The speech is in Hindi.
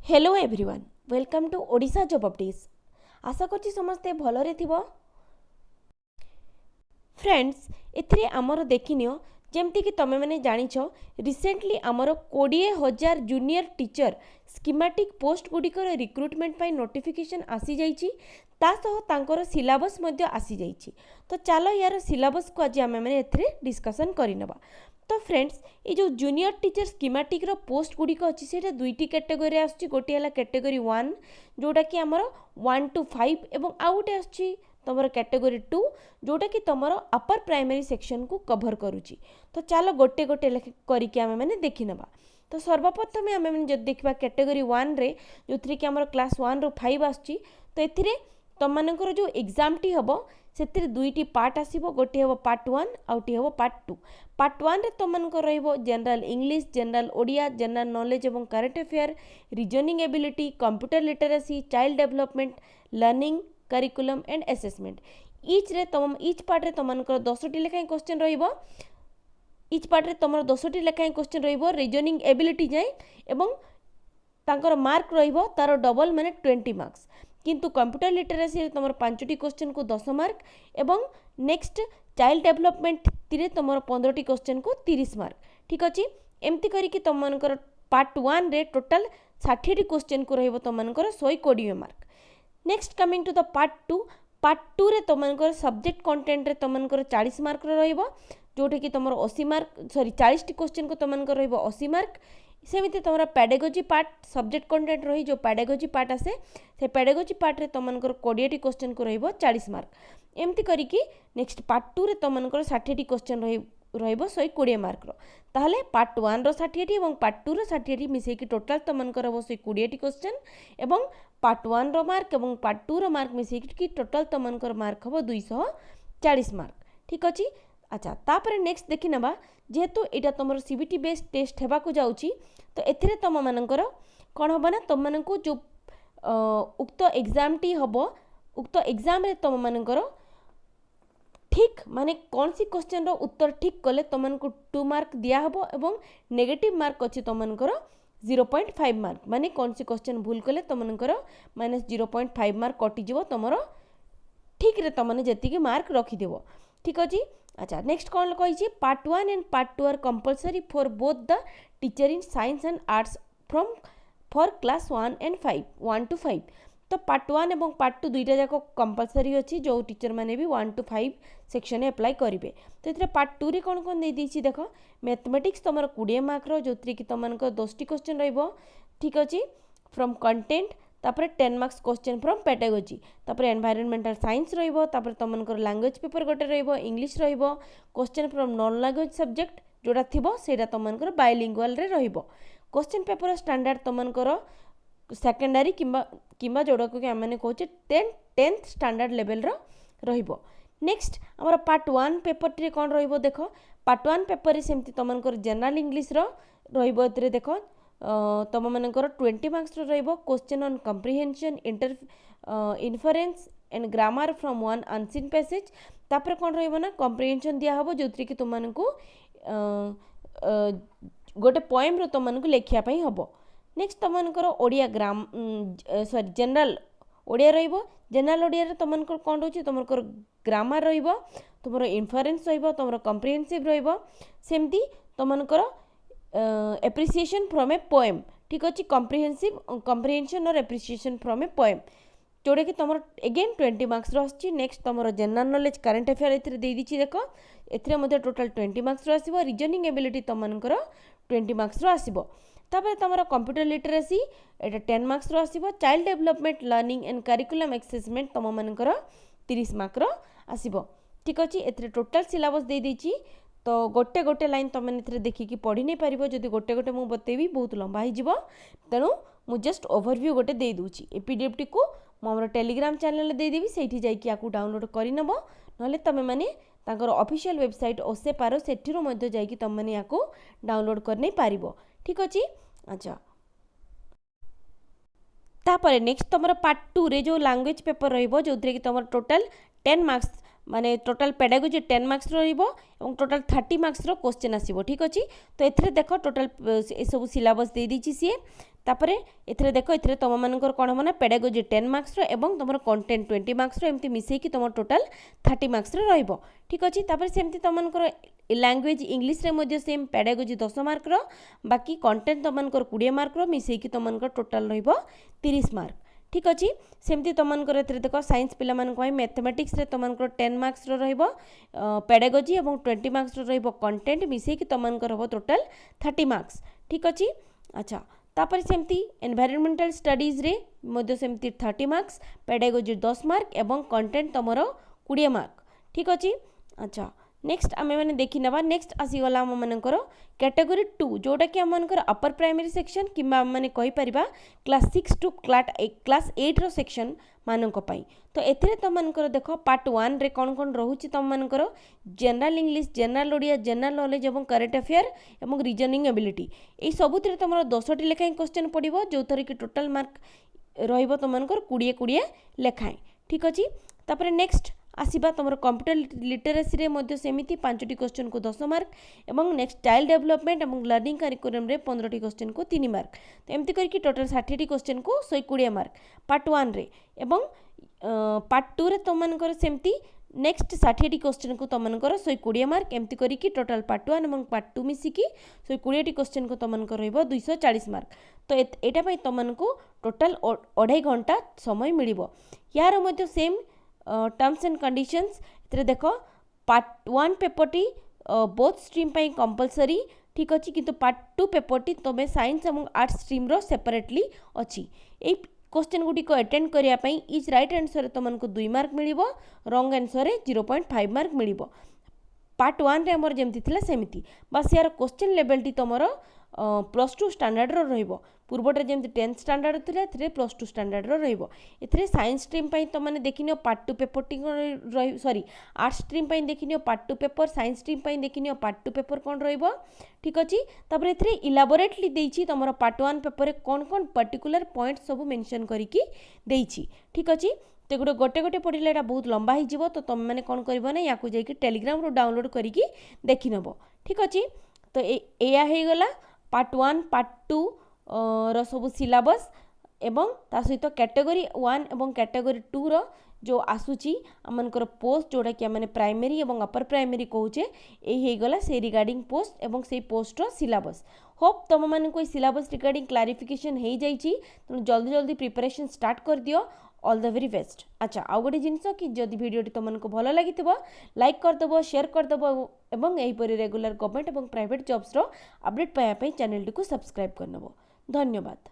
Hello everyone, welcome to Odisha job updates. आशा करछि समस्ते भलरे थिबो। फ्रेंड्स, एथिरे आमर देखिनियो जेमती कि तमे माने जानिछो रिसेंटली आमर 20,000 जूनियर टीचर स्कीमेटिक पोस्ट गुडिकर रिक्रुटमेंट पाई नोटिफिकेशन आसी जाइछि। ता सह तांकर सिलेबस मध्ये आसी जाइछि। तो चलो यार सिलेबस को आज आमे माने एथिरे डिस्कशन करिनबा। तो फ्रेंड्स, ये जो जूनियर टीचर स्कीमेटिक रो पोस्ट गुड़िक अच्छी से दुईटी कैटेगोरी आसुची। गोटे है कैटेगोरी 1 जोटा कि आमर 1 to 5 एवं आउ गोटे आसुची तुम कैटेगोरी 2 जोटा कि तुम अपर प्राइमरी सेक्शन को कभर करुची। तो चलो गोटे गोटे करके आमे माने देखि नबा। तो सर्वप्रथम आमे माने जब देखबा कैटेगोरी 1 रे जो थ्री कि आमर क्लास 1 रो 5 आसुची। तो एथिरे तुम मानकर जो एग्जाम टी हबो से दुईटी पार्ट आसीबो। गोटे हबो पार्ट 1 आउटी हबो पार्ट 2। पार्ट 1 रे तुम मानकर रहिबो general English, general Odia, general knowledge एवं current affair, reasoning ability, computer literacy, child development, learning, curriculum and assessment. Each part रे तुम मानकर 10टी लेखाएं क्वेश्चन रहिबो। ईच पार्ट रे तुम 10टी लेखाएं क्वेश्चन रहिबो रीजनिंग एबिलिटी जाय एवं तांकर मार्क रहिबो तार डबल माने 20 मार्क्स। किंतु कंप्यूटर लिटरेसी तुम 5टी क्वेश्चन को 10 मार्क एवं नेक्स्ट चाइल्ड डेवलपमेंट तीरे तुम 15टी क्वेश्चन को 30 मार्क। ठीक अच्छे। एमती करके तुम मानकर पार्ट 1 रे टोटल 60टी क्वेश्चन को रहिबो तुम मानकर 120 mark. Next coming to the part 2। Part 2 रे तुम मानकर सब्जेक्ट कंटेंट रे तुम मानकर 40 मार्क रहिबो जोटे कि तुम 80 मार्क 40टी क्वेश्चन को तुम मानकर रहिबो 80 मार्क। सेमती तुम पेडागोजी पार्ट सब्जेक्ट कंटेंट रही जो पेडागोजी पार्ट आसे से पेडागोजी पार्ट रे तुम 20टी क्वेश्चन को रहिबो 40 मार्क। एमती करिकी नेक्स्ट पार्ट 2 रे तुम 60टी क्वेश्चन रहिबो 120 मार्क रो। ताहले पार्ट 1 रो 60टी एवं पार्ट 2 रो 60टी मिसे कि टोटल तुम 120टी क्वेश्चन एवं पार्ट 1 रो मार्क एवं पार्ट 2 रो मार्क मिसे कि टोटल तुम मार्क हबो 240 मार्क। ठीक अछि। अच्छा, तापर नेक्स्ट देखि नबा जेहेतु एटा तुम सीबीटी बेस्ड टेस्ट हेबा को जाउची। तो एथिरे तुम मानकर कौन हम ना तुम मान जो उक्त एग्जाम टी हम उक्त एग्जाम रे तुम मानकर ठीक माने कौन सी क्वेश्चन रो उत्तर ठीक कले तुमको 2 मार्क दिया हबो एवं नेगेटिव मार्क अच्छे तुमको 0.5 मार्क। माने कौन सी क्वेश्चन भूल कले तुमको -0.5 मार्क कटिज तुम ठीक रे तुमने जी मार्क रखिदेव। ठीक अच्छे। अच्छा, नेक्स्ट कौन कही part 1 and part 2 are compulsory for both the teacher in science and arts from for class 1 and 5 1 to 5। तो पार्ट 1 एवं पार्ट 2 दुईटा जाक कंपलसरी अच्छी जो टीचर मैंने भी 1 to 5 सेक्शन अप्लाई करेंगे। तो ये पार्ट 2 रे कौन कौन दे देछि देख मैथमेटिक्स तुम 20 मार्क रो जो कि तुम 10टी क्वेश्चन रहिबो। ठीक अच्छे। फ्रॉम कंटेंट तापर 10 मार्क्स क्वेश्चन फ्रॉम पेडागोजी तापर एनवायरनमेंटल साइंस रहिबो तापर तुमनकर लैंग्वेज पेपर गोटे रहिबो इंग्लिश रहिबो question from non language subject जोड़ा थिबो सेटा तुमनकर बायलिंगुअल रे रहिबो। क्वेश्चन पेपर स्टैंडर्ड तुमनकर सेकेंडरी किंबा जोड़ा को आमने कहचे 10th स्टैंडर्ड लेवल रो रहिबो। नेक्स्ट हमर पार्ट 1 पेपर रे कोन रहिबो देख पार्ट 1 पेपर रे सेमती तुमनकर जनरल इंग्लिश रो रहिबो। एतरे देख तुम मानकर 20 मार्क्स रहिबो question on comprehension inference and grammar from one unseen passage. तापर कौन रहिबो ना कम्प्रिहेंशन दिया हबो जोथि कि तुम मानकू गोटे पोएम रो तुम मानकू लेखिया पई हबो। नेक्स्ट तुम मानकर ओडिया सॉरी जनरल ओडिया रहिबो। जनरल ओडिया रे तुम मानकर कोन रहउची तुमकर ग्रामर रहिबो तुमरो इन्फरेंस रहिबो तुमरो कम्प्रिहेंसिव रहिबो। सेमती तुम मानकर एप्रिसिएशन फ्रॉम ए पोएम। ठीक अच्छे। कम्प्रिहेंशन और एप्रिसिएशन फ्रॉम ए पोएम जोड़ा कि तुम एगेन 20 मार्क्स रही। नेक्स्ट तुम जनरल नॉलेज करंट अफेयर ए देती देख ए टोटल 20 मार्क्स आसो। रीजनिंग एबिलिटी तुमको 20 मार्क्स आसो। तापर तुम कंप्यूटर लिटरेसी एटा 10 मार्क्स आसो। Child development learning and curriculum assessment तुम मानकर 30 मार्क आसो। ठीक अच्छे। ए टोटल सिलेबस दे देछि। तो गोटे गोटे लाइन तुम मैंने देखिकी पढ़ी नहीं पार जदि गोटे गोटे मुझे बतेबी बहुत लंबा हो तेणु मुझे जस्ट ओवरव्यू गोटे दे दूची। ए पीडीएफ टी को मोर टेलीग्राम चैनल देदेवी से जाकि आपको डाउनलोड करनब ना तुम मैंने ऑफिशियल वेबसाइट ओसे पारो सेठिरो मध्य जाकि तुम मैंने आपको डाउनलोड करने पार। ठीक अच्छे। अच्छा, तापर नेक्स्ट तुम पार्ट 2 रे जो लैंग्वेज पेपर रहिबो जो कि तुम टोटल 10 मार्क्स माने टोटल पेडागोजी 10 मार्क्स रहिबो और टोटल 30 मार्क्स रो क्वेश्चन आसीबो। ठीक अछि। तो एथरे देखो टोटल ए सब सिलेबस दे दीची सी तापर एथरे देखो एथरे तुम मानकर कौन हम ना पेडागोजी 10 मार्क्स एवं तुम कंटेंट 20 मार्क्स एमती मिसेकी तुम टोटाल 30 मार्क्स रहिबो ठीक अछि। तापर सेमती तुम मानकर लैंग्वेज इंग्लिश रे मध्य सेम पेडागोजी 10 मार्क बाकी कंटेंट तुम मानकर 20 मार्क मिसेकी तुम मानकर टोटाल रहिबो 30 मार्क ठीक अछि। सेमती तुम मानकर एथरे देखो साइंस पिला मानक मैथमेटिक्स रे तुम मानकर 10 मार्क्स रहिबो पेडागोजी एवं 20 मार्क्स रहिबो कंटेंट मिसेकी तुम मानकर हो टोटाल 30 मार्क्स ठीक अछि। अच्छा तापर सेमती एनवायरमेंटल स्टडीज रे मध्य सेमती 30 मार्क्स पेडागोजी 10 मार्क एवं कंटेंट तुमरो 20 मार्क ठीक अछि। अच्छा नेक्स्ट आम मैंने देखी ना नेक्स्ट आसीगला आम मनकर कैटेगोरी 2 जोटा कि आम मनकर अपर प्राइमरी सेक्शन कि आम मैंने कहीपर क्लास 6 टू क्लास 8 रो सेक्शन मानक पाई। तो एथिरे तुम मनकर देख पार्ट 1 रे कौन कौन रोचे तुम मनकर general English general Odia general knowledge और करेंट अफेयर और रीजनिंग एबिलिटी ये सबुत तुम 10टी लेखाएं क्वेश्चन पड़ो जो थर कि टोटाल मार्क रहिबो तुम मनकर 20 लेखाएं ठीक अच्छे। तापर नेक्स्ट आसीबा तुम कंप्यूटर लिटरेसी रे मध्य सेमिति 5टी क्वेश्चन को 10 मार्क एवं नेक्स्ट चाइल्ड डेवलपमेंट और लर्निंग करिकुलम रे 15टी क्वेश्चन को 3 मार्क तो एमती करके टोटल 60टी क्वेश्चन को 120 मार्क पार्ट 1 रे एवं पार्ट 2 रे तुम मनकर सेमती नेक्स्ट 60टी क्वेश्चन को तुम मनकर 120 मार्क एमती करके टोटल पार्ट 1 और पार्ट 2 मिसिकी 120टी क्वेश्चन को तुम मनकर रहइबो 240 मार्क। तो एटा पई तुम मनको टोटल 2.5 घंटा समय मिलिबो। यार मध्य सेम टर्म्स एंड कंडीशंस देख पार्ट 1 पेपर टी बोथ स्ट्रीम पाई कंपलसरी ठीक अच्छे किंतु पार्ट 2 पेपर टी तुम साइंस और आर्ट्स स्ट्रीम रो सेपरेटली अच्छी। ये क्वेश्चन गुड़िक अटेंड करने इच राइट आंसर तुमको 2 मार्क मिलिबो रॉन्ग आंसर 0.5 मार्क मिलिबो। पार्ट 1 रे हमर जेमती थिला सेमिति बस यार क्वेश्चन लेवल टी तुमरो +2 स्टैंडर्ड रो रहिबो पूर्वटे जेमती 10th स्टैंडर्ड थिला एथरे +2 स्टैंडर्ड रो रहिबो। एथरे साइंस स्ट्रीम पई तो माने देखिनियो पार्ट 2 पेपर टी सॉरी आर्ट्स स्ट्रीम पई देखिनियो पार्ट 2 पेपर साइंस स्ट्रीम पई देखिनियो पार्ट 2 पेपर कोन रहिबो ठीक अछि। तापर एथरे इलाबोरेटली देइछि तमरो पार्ट 1 पेपर रे कोन कोन पर्टिकुलर पॉइंट सब मेंशन करिकि देइछि ठीक अछि। तो गोटे गोटे पढ़ले एटा बहुत लंबा हो जीवो तो तुम मैंने कौन कर ना या जाकि टेलीग्राम रो डाउनलोड करिकि देखि नबो ठीक अछि। तो एया हे गला पार्ट 1 पार्ट 2 रो सब सिलेबस एवं ता सहित कैटेगरी 1 एवं कैटेगरी 2 रो जो आसुची आमनकर पोस्ट जोड़ा कि आमने प्राइमरी एवं अपर प्राइमरी कहूचे यही गला से रिगार्डिंग पोस्ट एवं से पोस्ट रो सिलेबस। होप तुम मान को सिलेबस रिगार्डिंग क्लारिफिकेशन हो जाइए तेणु जल्दी जल्दी प्रिपरेशन स्टार्ट कर दियो ऑल द वेरी बेस्ट। अच्छा आउ गोटे जिनस कि जदि भिडियोटी तुमको भल लगी लाइक करदेव शेयर करदेव एवं यहीपरि रेगुलर गवर्नमेंट और प्राइवेट जॉब्स रो अपडेट पाइबा चैनल टी को सब्सक्राइब करनेब। धन्यवाद।